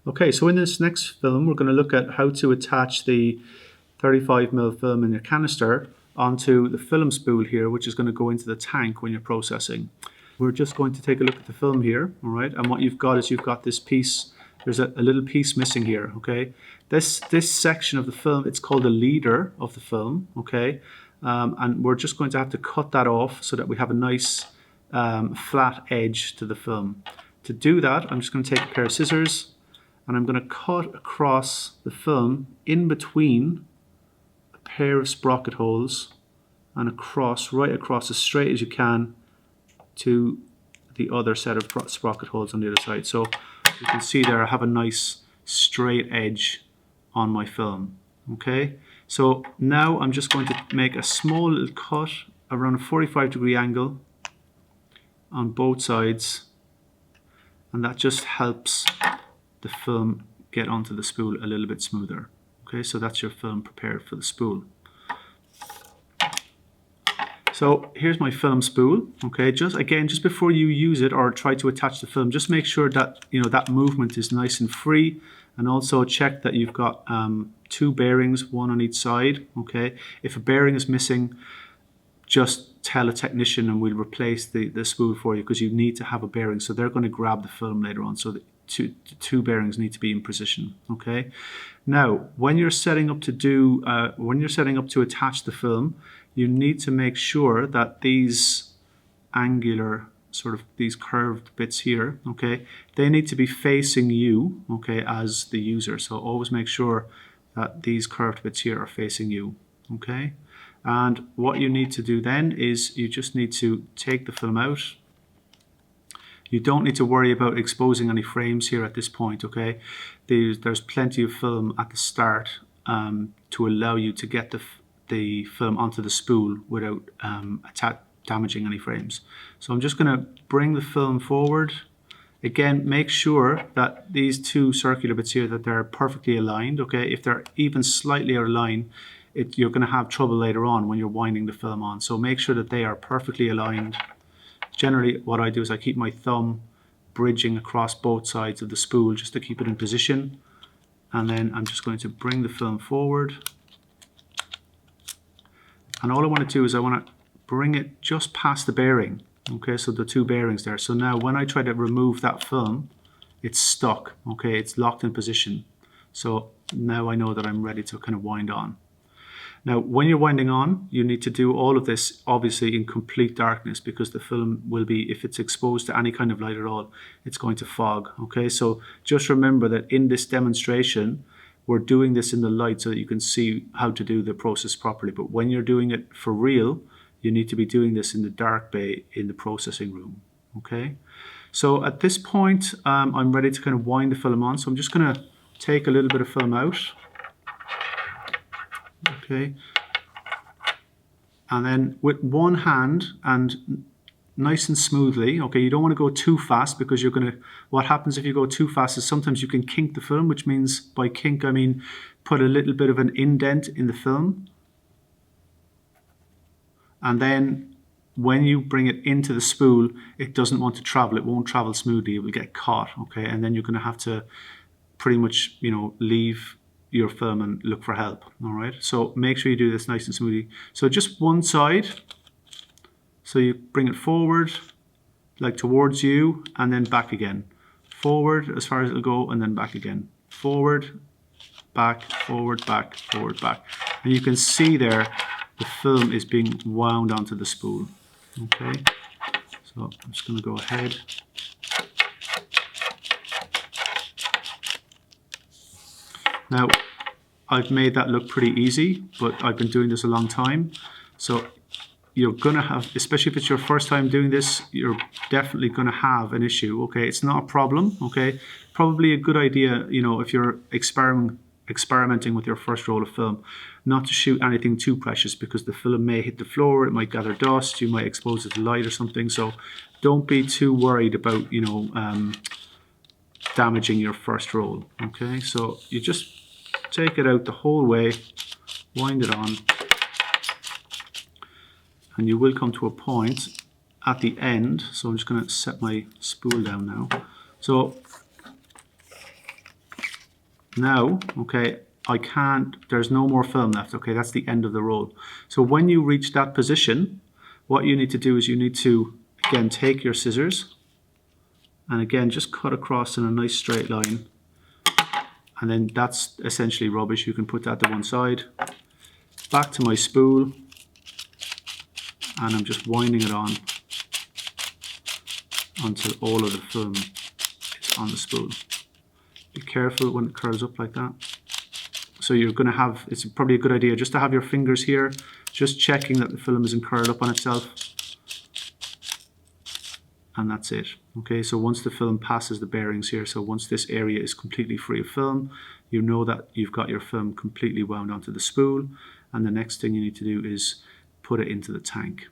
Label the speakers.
Speaker 1: Okay, so in this next film, we're going to look at how to attach the 35mm film in your canister onto the film spool here, which is going to go into the tank when you're processing. We're just going to take a look at the film here, all right? And what you've got is you've got this piece, there's a little piece missing here, okay? This section of the film, it's called the leader of the film, okay? And we're just going to have to cut that off so that we have a nice flat edge to the film. To do that, I'm just going to take a pair of scissors and I'm going to cut across the film in between a pair of sprocket holes and across, right across as straight as you can to the other set of sprocket holes on the other side. So you can see there I have a nice straight edge on my film. Okay, so now I'm just going to make a small little cut around a 45-degree angle on both sides, and that just helps the film get onto the spool a little bit smoother. Okay, so that's your film prepared for the spool. So here's my film spool. Okay, just before you use it or try to attach the film, just make sure that that movement is nice and free, and also check that you've got two bearings, one on each side. Okay, if a bearing is missing, just tell a technician and we'll replace the spool for you, because you need to have a bearing. So they're going to grab the film later on. So the two bearings need to be in position. Okay. Now, when you're setting up to attach the film, you need to make sure that these angular, these curved bits here, okay, they need to be facing you, okay, as the user. So always make sure that these curved bits here are facing you, okay. And what you need to do then is you just need to take the film out. You don't need to worry about exposing any frames here at this point, okay? There's plenty of film at the start to allow you to get the film onto the spool without damaging any frames. So I'm just going to bring the film forward. Again, make sure that these two circular bits here, that they're perfectly aligned, okay? If they're even slightly out of line, you're going to have trouble later on when you're winding the film on. So make sure that they are perfectly aligned. Generally, what I do is I keep my thumb bridging across both sides of the spool just to keep it in position. And then I'm just going to bring the film forward. And all I want to do is I want to bring it just past the bearing. Okay, so the two bearings there. So now when I try to remove that film, it's stuck. Okay, it's locked in position. So now I know that I'm ready to kind of wind on. Now, when you're winding on, you need to do all of this obviously in complete darkness, because the film will be, if it's exposed to any kind of light at all, it's going to fog. Okay, so just remember that in this demonstration, we're doing this in the light so that you can see how to do the process properly. But when you're doing it for real, you need to be doing this in the dark bay in the processing room. Okay, so at this point, I'm ready to kind of wind the film on. So I'm just going to take a little bit of film out. Okay, and then with one hand and nice and smoothly, okay, you don't want to go too fast, because what happens if you go too fast is sometimes you can kink the film, which means, by kink I mean put a little bit of an indent in the film. And then when you bring it into the spool, it doesn't want to travel, it won't travel smoothly, it will get caught, okay, and then you're going to have to pretty much, leave your film and look for help. All right, so make sure you do this nice and smoothly. So just one side, so you bring it forward like towards you, and then back again, forward as far as it'll go, and then back again, forward, back, forward, back, forward, back. And you can see there the film is being wound onto the spool. Okay, so I'm just going to go ahead. Now, I've made that look pretty easy, but I've been doing this a long time. So you're going to have, especially if it's your first time doing this, you're definitely going to have an issue. Okay, it's not a problem. Okay, probably a good idea, if you're experimenting with your first roll of film, not to shoot anything too precious, because the film may hit the floor, it might gather dust, you might expose it to light or something. So don't be too worried about, damaging your first roll. Okay, so you just take it out the whole way, wind it on, and you will come to a point at the end. So I'm just going to set my spool down now. So Now, okay, there's no more film left, okay, that's the end of the roll. So when you reach that position, what you need to do is you need to, again, take your scissors and again, just cut across in a nice straight line. And then that's essentially rubbish. You can put that to one side. Back to my spool, and I'm just winding it on until all of the film is on the spool. Be careful when it curls up like that. So you're going to have, it's probably a good idea just to have your fingers here, just checking that the film isn't curled up on itself. And that's it. Okay, so once the film passes the bearings here, so once this area is completely free of film, you know that you've got your film completely wound onto the spool. And the next thing you need to do is put it into the tank.